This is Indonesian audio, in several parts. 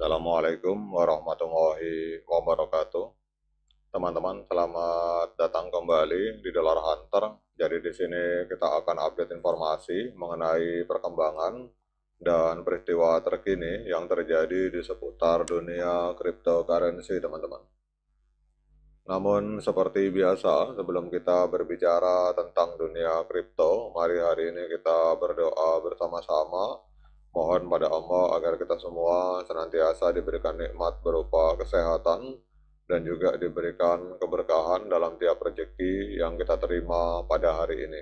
Assalamualaikum warahmatullahi wabarakatuh. Teman-teman, selamat datang kembali di Dollar Hunter. Jadi di sini kita akan update informasi mengenai perkembangan dan peristiwa terkini yang terjadi di seputar dunia cryptocurrency, teman-teman. Namun seperti biasa, sebelum kita berbicara tentang dunia kripto, mari hari ini kita berdoa bersama-sama. Mohon pada Allah agar kita semua senantiasa diberikan nikmat berupa kesehatan dan juga diberikan keberkahan dalam tiap rezeki yang kita terima pada hari ini.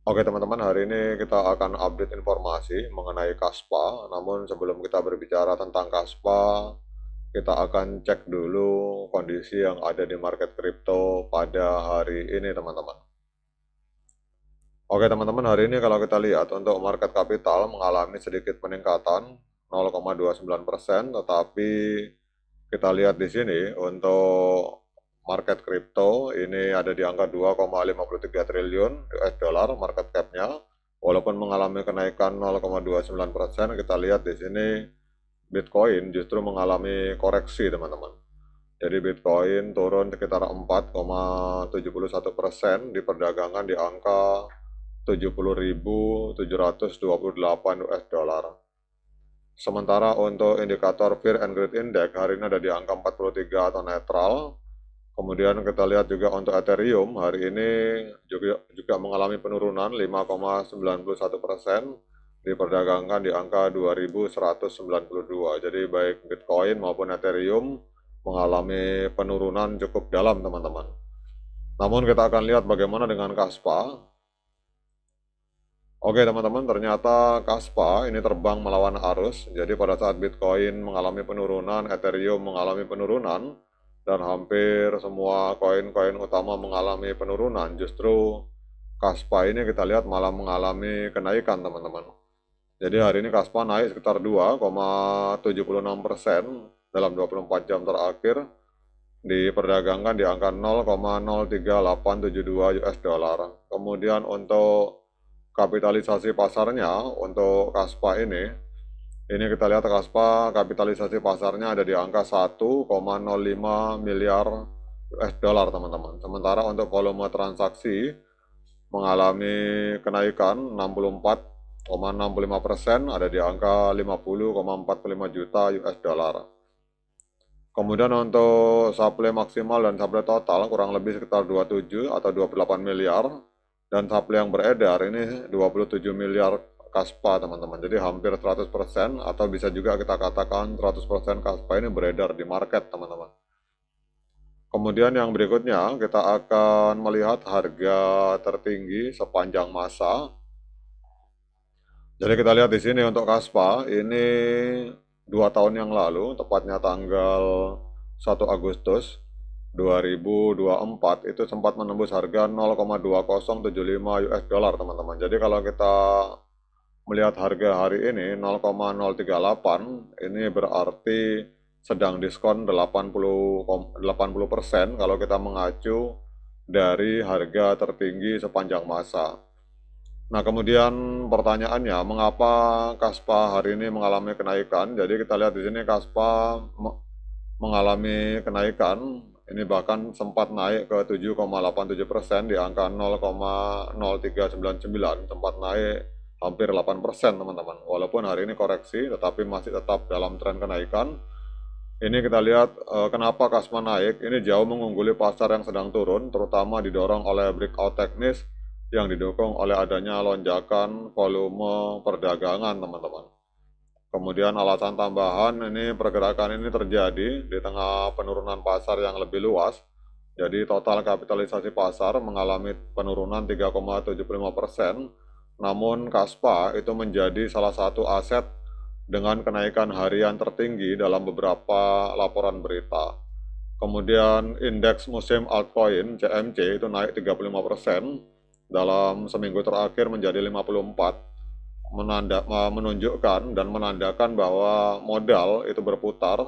Oke teman-teman, hari ini kita akan update informasi mengenai Kaspa. Namun sebelum kita berbicara tentang Kaspa, kita akan cek dulu kondisi yang ada di market kripto pada hari ini teman-teman. Oke teman-teman, hari ini kalau kita lihat untuk market capital mengalami sedikit peningkatan 0,29%, tetapi kita lihat di sini untuk market kripto ini ada di angka 2,53 triliun US dollar market cap-nya. Walaupun mengalami kenaikan 0,29%, kita lihat di sini Bitcoin justru mengalami koreksi teman-teman. Jadi Bitcoin turun sekitar 4,71% di perdagangan di angka 70.728 US dollar. Sementara untuk indikator Fear and Greed Index hari ini ada di angka 43 atau netral. Kemudian kita lihat juga untuk Ethereum hari ini juga mengalami penurunan 5,91%, diperdagangkan di angka 2.192. Jadi baik Bitcoin maupun Ethereum mengalami penurunan cukup dalam teman-teman. Namun kita akan lihat bagaimana dengan Kaspa. Oke teman-teman, ternyata Kaspa ini terbang melawan arus. Jadi pada saat Bitcoin mengalami penurunan, Ethereum mengalami penurunan, dan hampir semua koin-koin utama mengalami penurunan. Justru Kaspa ini kita lihat malah mengalami kenaikan teman-teman. Jadi hari ini Kaspa naik sekitar 2,76% dalam 24 jam terakhir, diperdagangkan di angka 0,03872 US dollar. Kemudian untuk kapitalisasi pasarnya untuk Kaspa ini kita lihat Kaspa kapitalisasi pasarnya ada di angka 1,05 miliar US dollar teman-teman. Sementara untuk volume transaksi mengalami kenaikan 64,65%, ada di angka 50,45 juta US dollar. Kemudian untuk supply maksimal dan supply total kurang lebih sekitar 27 atau 28 miliar. Dan supply yang beredar ini 27 miliar Kaspa teman-teman. Jadi hampir 100% atau bisa juga kita katakan 100% Kaspa ini beredar di market teman-teman. Kemudian yang berikutnya kita akan melihat harga tertinggi sepanjang masa. Jadi kita lihat di sini untuk Kaspa ini 2 tahun yang lalu, tepatnya tanggal 1 Agustus 2024 itu sempat menembus harga 0,2075 US dollar teman-teman. Jadi kalau kita melihat harga hari ini 0,038 ini berarti sedang diskon 80% kalau kita mengacu dari harga tertinggi sepanjang masa. Nah kemudian pertanyaannya, mengapa Kaspa hari ini mengalami kenaikan? Jadi kita lihat di sini Kaspa mengalami kenaikan. Ini bahkan sempat naik ke 7,87% di angka 0,0399, sempat naik hampir 8% teman-teman. Walaupun hari ini koreksi, tetapi masih tetap dalam tren kenaikan. Ini kita lihat kenapa Kaspa naik, ini jauh mengungguli pasar yang sedang turun, terutama didorong oleh breakout teknis yang didukung oleh adanya lonjakan volume perdagangan teman-teman. Kemudian alasan tambahan ini pergerakan ini terjadi di tengah penurunan pasar yang lebih luas. Jadi total kapitalisasi pasar mengalami penurunan 3,75%. Namun Kaspa itu menjadi salah satu aset dengan kenaikan harian tertinggi dalam beberapa laporan berita. Kemudian indeks musim altcoin CMC itu naik 35%. Dalam seminggu terakhir menjadi 54. Menunjukkan dan menandakan bahwa modal itu berputar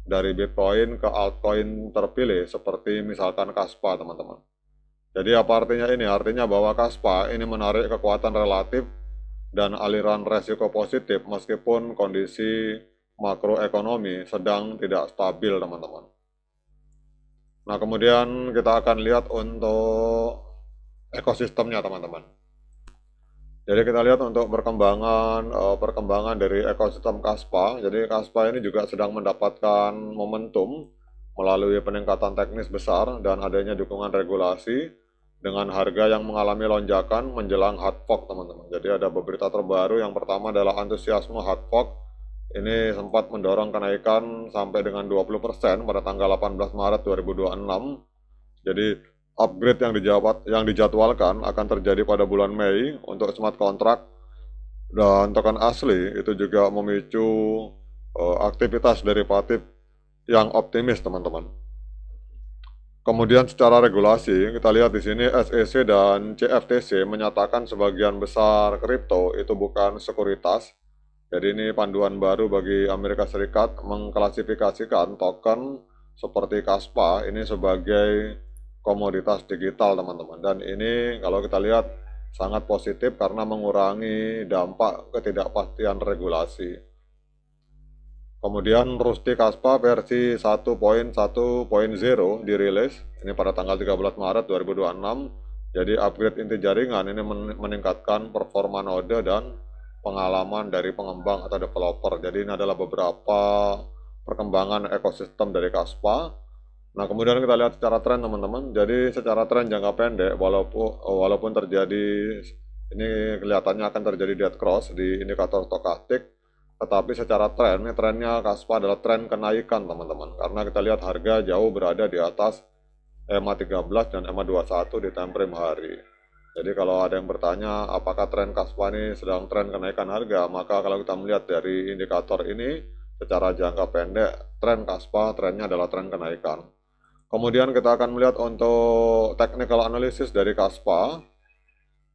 dari Bitcoin ke altcoin terpilih seperti misalkan Kaspa teman-teman. Jadi apa artinya ini? Artinya bahwa Kaspa ini menarik kekuatan relatif dan aliran resiko positif meskipun kondisi makroekonomi sedang tidak stabil, teman-teman. Nah, kemudian kita akan lihat untuk ekosistemnya, teman-teman. Jadi kita lihat untuk perkembangan dari ekosistem Kaspa. Jadi Kaspa ini juga sedang mendapatkan momentum melalui peningkatan teknis besar dan adanya dukungan regulasi dengan harga yang mengalami lonjakan menjelang hard fork, teman-teman. Jadi ada berita terbaru, yang pertama adalah antusiasme hard fork. Ini sempat mendorong kenaikan sampai dengan 20% pada tanggal 18 Maret 2026. Jadi upgrade yang dijadwalkan akan terjadi pada bulan Mei untuk smart contract dan token asli. Itu juga memicu aktivitas derivatif yang optimis, teman-teman. Kemudian secara regulasi, kita lihat di sini SEC dan CFTC menyatakan sebagian besar kripto itu bukan sekuritas. Jadi ini panduan baru bagi Amerika Serikat mengklasifikasikan token seperti Kaspa ini sebagai komoditas digital, teman-teman. Dan ini kalau kita lihat sangat positif karena mengurangi dampak ketidakpastian regulasi. Kemudian Rusty Kaspa versi 1.1.0 dirilis ini pada tanggal 13 Maret 2026. Jadi upgrade inti jaringan ini meningkatkan performa node dan pengalaman dari pengembang atau developer. Jadi ini adalah beberapa perkembangan ekosistem dari Kaspa. Nah, kemudian kita lihat secara tren, teman-teman. Jadi secara tren jangka pendek, walaupun terjadi, ini kelihatannya akan terjadi dead cross di indikator stokastik, tetapi secara tren, ini trennya Kaspa adalah tren kenaikan, teman-teman. Karena kita lihat harga jauh berada di atas EMA 13 dan EMA 21 di time frame hari. Jadi kalau ada yang bertanya apakah tren Kaspa ini sedang tren kenaikan harga, maka kalau kita melihat dari indikator ini secara jangka pendek, tren Kaspa trennya adalah tren kenaikan. Kemudian kita akan melihat untuk technical analysis dari Kaspa.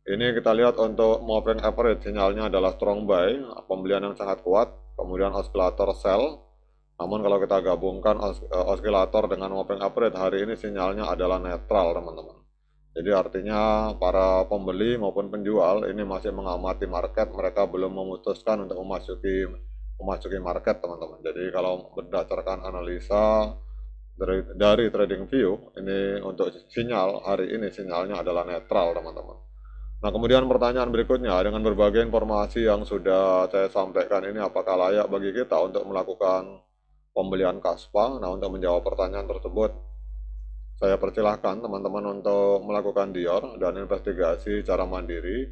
Ini kita lihat untuk moving average, sinyalnya adalah strong buy, pembelian yang sangat kuat. Kemudian oscillator sell. Namun kalau kita gabungkan oscillator dengan moving average, hari ini sinyalnya adalah netral, teman-teman. Jadi artinya para pembeli maupun penjual ini masih mengamati market, mereka belum memutuskan untuk memasuki market, teman-teman. Jadi kalau berdasarkan analisa dari TradingView, ini untuk sinyal hari ini sinyalnya adalah netral, teman-teman. Nah, kemudian pertanyaan berikutnya, dengan berbagai informasi yang sudah saya sampaikan ini, apakah layak bagi kita untuk melakukan pembelian Kaspa? Nah, untuk menjawab pertanyaan tersebut, saya persilahkan teman-teman untuk melakukan dior dan investigasi secara mandiri,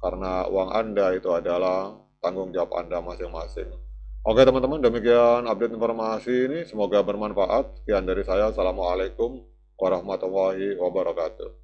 karena uang Anda itu adalah tanggung jawab Anda masing-masing. Oke, teman-teman, demikian update informasi ini. Semoga bermanfaat. Sekian dari saya. Assalamualaikum warahmatullahi wabarakatuh.